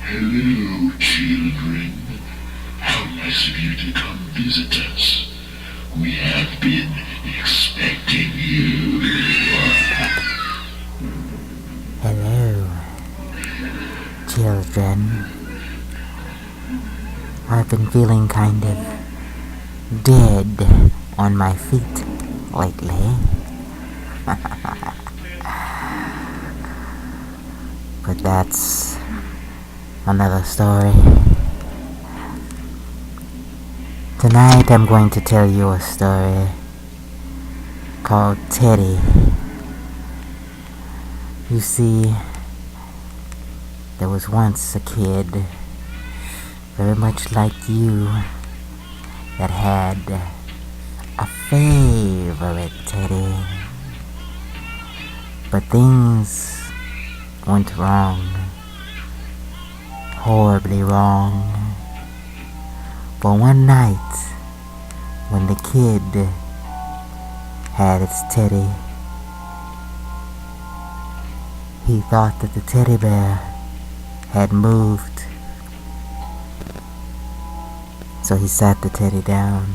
Hello, children. How nice of you to come visit us. We have been expecting you. Hello, children. I've been feeling kind of dead on my feet lately. But that's another story. Tonight I'm going to tell you a story called Teddy. You see, there was once a kid, very much like you, that had a favorite teddy. But things went wrong, horribly wrong. For one night, when the kid had its teddy, he thought that the teddy bear had moved. So he sat the teddy down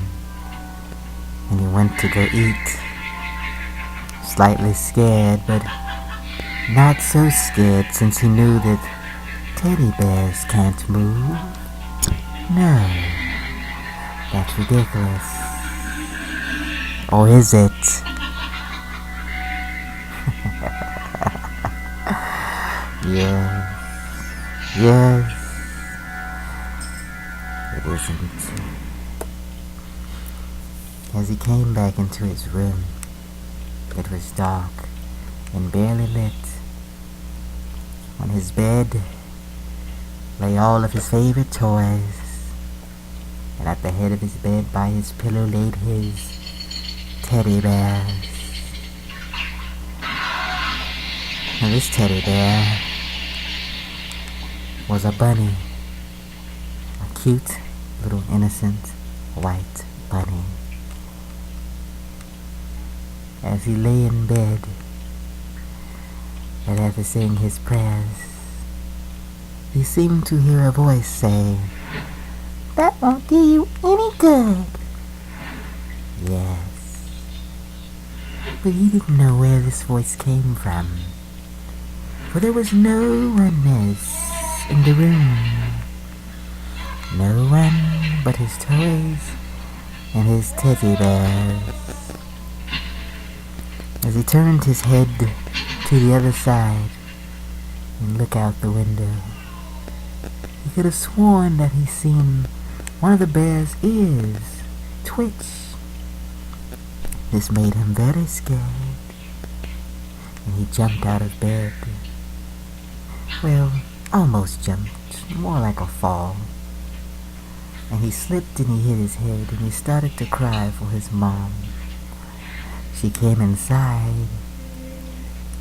and he went to go eat, slightly scared, but not so scared since he knew that teddy bears can't move. No, that's ridiculous. Or is it? Yes, it isn't. As he came back into his room, it was dark and barely lit. On his bed lay all of his favorite toys, and at the head of his bed by his pillow laid his teddy bears. Now this teddy bear was a bunny, a cute little innocent white bunny. As he lay in bed and after saying his prayers, he seemed to hear a voice say, "That won't do you any good." Yes, but he didn't know where this voice came from, for there was no one else in the room. No one but his toys and his teddy bears. As he turned his head to the other side and looked out the window, he could have sworn that he seen one of the bear's ears twitch. This made him very scared, and he jumped out of bed. Well, almost jumped, more like a fall. And he slipped and he hit his head and he started to cry for his mom. She came inside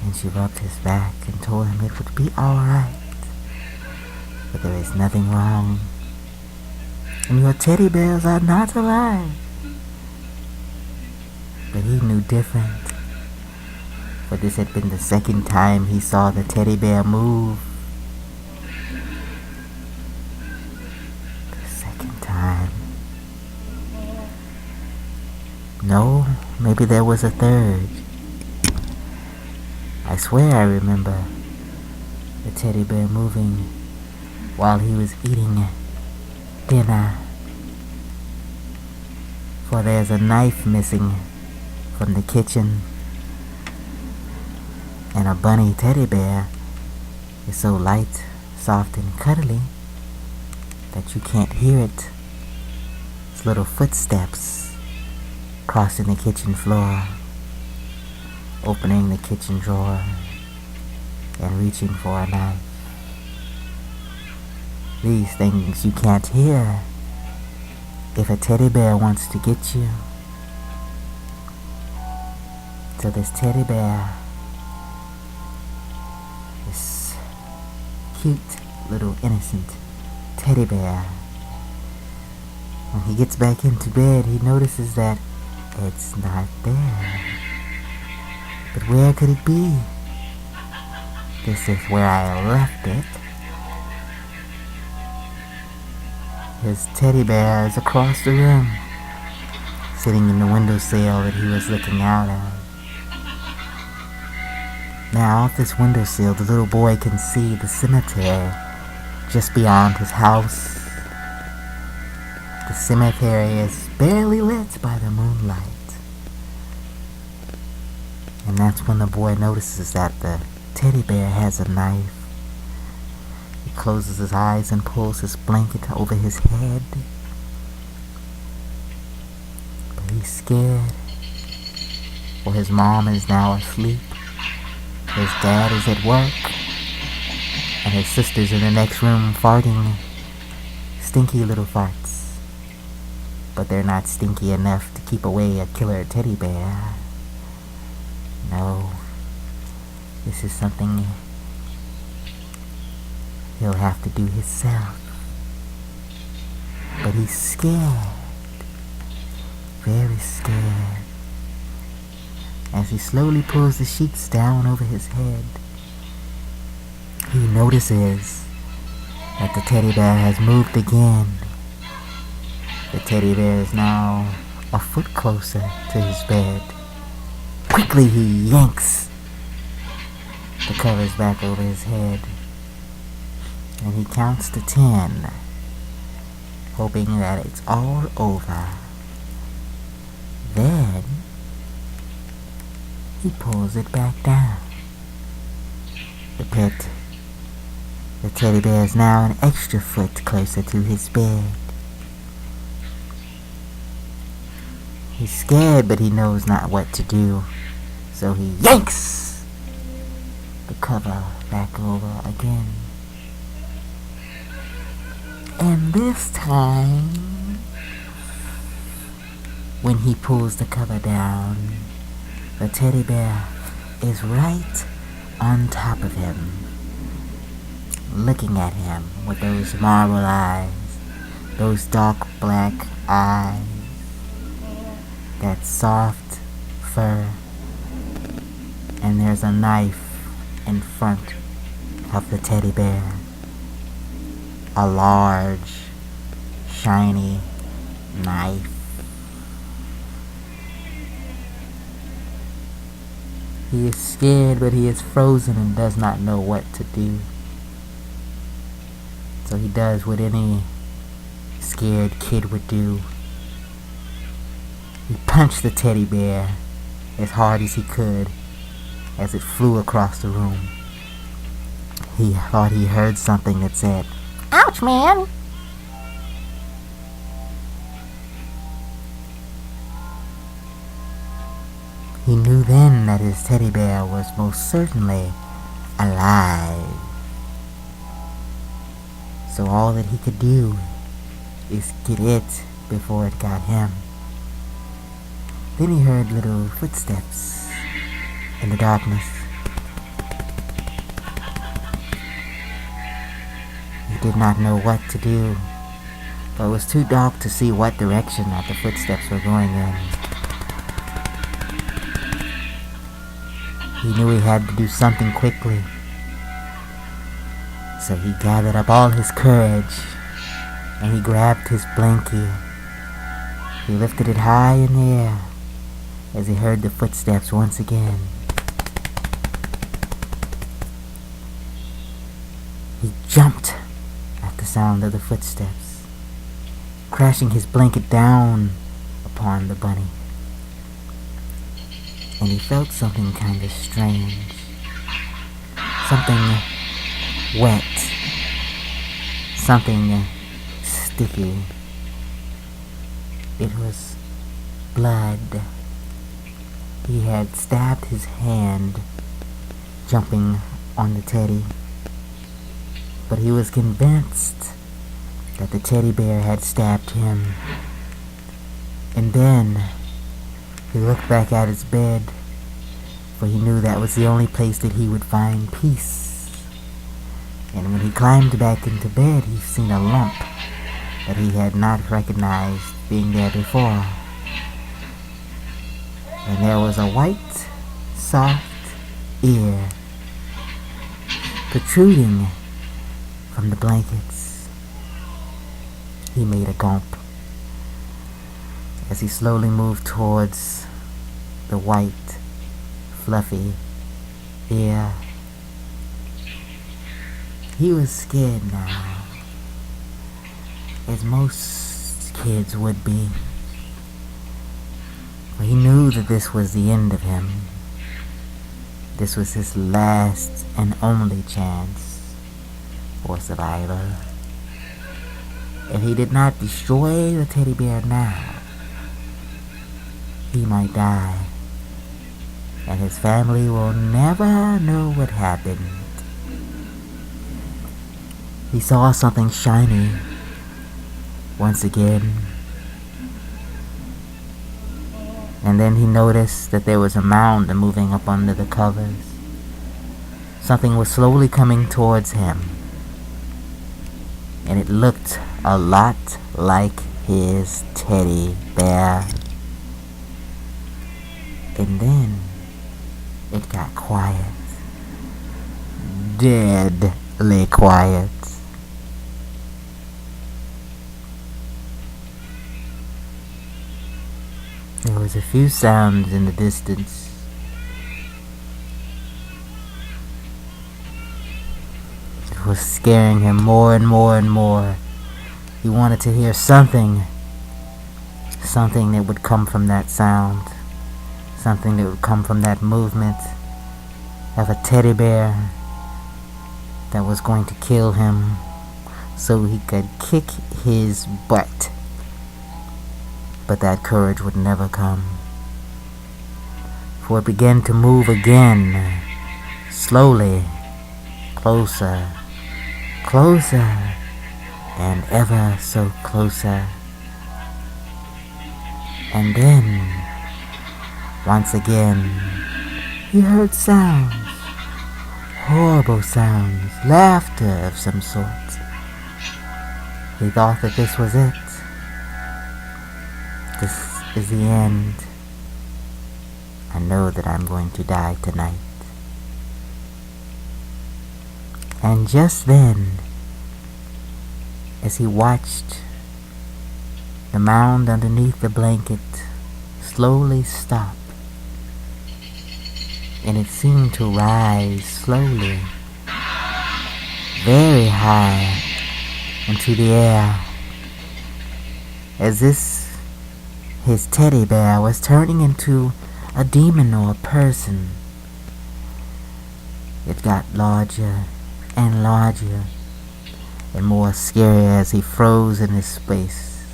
and she rubbed his back and told him it would be alright, but there is nothing wrong, and your teddy bears are not alive. But he knew different, for this had been the second time he saw the teddy bear move. The second time. No, maybe there was a third. I swear I remember the teddy bear moving while he was eating dinner. For there's a knife missing from the kitchen, and a bunny teddy bear is so light, soft, and cuddly that you can't hear it. Its little footsteps crossing the kitchen floor, opening the kitchen drawer, and reaching for a knife. These things you can't hear if a teddy bear wants to get you. So this teddy bear, this cute little innocent teddy bear, when he gets back into bed, he notices that it's not there. But where could it be? This is where I left it. His teddy bear is across the room, sitting in the windowsill that he was looking out at. Now, off this windowsill, the little boy can see the cemetery just beyond his house. The cemetery is barely lit by the moonlight. And that's when the boy notices that the teddy bear has a knife. He closes his eyes and pulls his blanket over his head. But he's scared, for his mom is now asleep. His dad is at work, and his sister's in the next room farting stinky little farts. But they're not stinky enough to keep away a killer teddy bear. No, this is something he'll have to do himself. But he's scared, very scared. As he slowly pulls the sheets down over his head, he notices that the teddy bear has moved again. The teddy bear is now a foot closer to his bed. Quickly he yanks the covers back over his head, and he counts to 10, hoping that it's all over. Then he pulls it back down. The teddy bear is now an extra foot closer to his bed. He's scared, but he knows not what to do, so he yanks the cover back over again. And this time, when he pulls the cover down, the teddy bear is right on top of him, looking at him with those marble eyes, those dark black eyes, that soft fur, and there's a knife in front of the teddy bear. A large, shiny knife. He is scared, but he is frozen and does not know what to do. So he does what any scared kid would do. He punched the teddy bear as hard as he could as it flew across the room. He thought he heard something that said, "Ouch, man!" He knew then that his teddy bear was most certainly alive. So all that he could do is get it before it got him. Then he heard little footsteps in the darkness. He did not know what to do, for it was too dark to see what direction that the footsteps were going in. He knew he had to do something quickly, so he gathered up all his courage and he grabbed his blankie. He lifted it high in the air as he heard the footsteps once again. He jumped at the sound of the footsteps, crashing his blanket down upon the bunny. And he felt something kind of strange. Something wet. Something sticky. It was blood. He had stabbed his hand jumping on the teddy. But he was convinced that the teddy bear had stabbed him. And then he looked back at his bed, for he knew that was the only place that he would find peace. And when he climbed back into bed, he seen a lump that he had not recognized being there before. And there was a white, soft ear protruding from the blankets. He made a gulp as he slowly moved towards the white, fluffy ear. He was scared now, as most kids would be. But he knew that this was the end of him. This was his last and only chance for survival. If he did not destroy the teddy bear now, he might die, and his family will never know what happened. He saw something shiny once again, and then he noticed that there was a mound moving up under the covers. Something was slowly coming towards him, and it looked a lot like his teddy bear. And then it got quiet. Deadly quiet. There was a few sounds in the distance. It was scaring him more and more and more. He wanted to hear something. Something that would come from that sound. Something that would come from that movement of a teddy bear that was going to kill him so he could kick his butt. But that courage would never come, for it began to move again, slowly, closer, closer, and ever so closer. And then, once again, he heard sounds, horrible sounds, laughter of some sort. He thought that this was it. This is the end. I know that I'm going to die tonight. And just then, as he watched the mound underneath the blanket slowly stop, and it seemed to rise slowly, very high into the air, as his teddy bear was turning into a demon or a person. It got larger and larger and more scary as he froze in his space.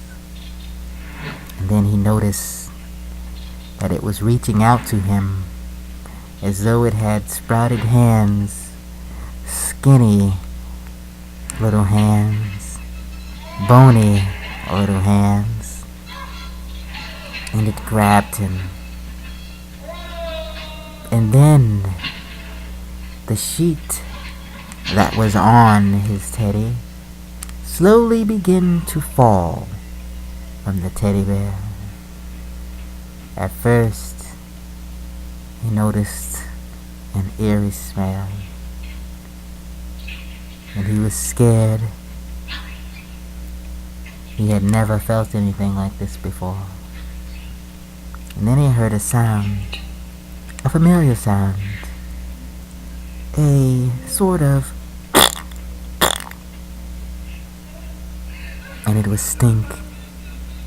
And then he noticed that it was reaching out to him as though it had sprouted hands, skinny little hands, bony little hands. And it grabbed him. And then the sheet that was on his teddy slowly began to fall from the teddy bear. At first, he noticed an eerie smell, and he was scared. He had never felt anything like this before. And then he heard a sound, a familiar sound, a sort of, and it was stink,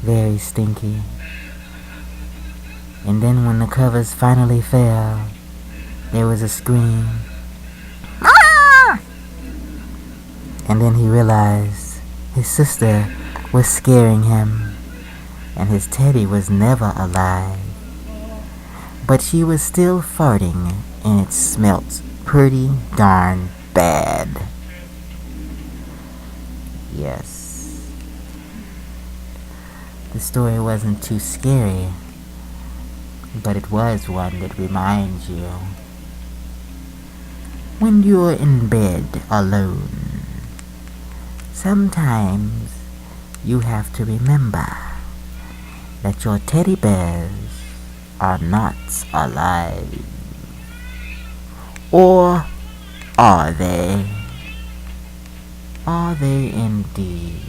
very stinky. And then when the covers finally fell, there was a scream. Ah! And then he realized his sister was scaring him. And his teddy was never alive. But she was still farting, and it smelt pretty darn bad. Yes. The story wasn't too scary, but it was one that reminds you when you're in bed alone, sometimes you have to remember that your teddy bears are not alive. Or are they? Are they indeed?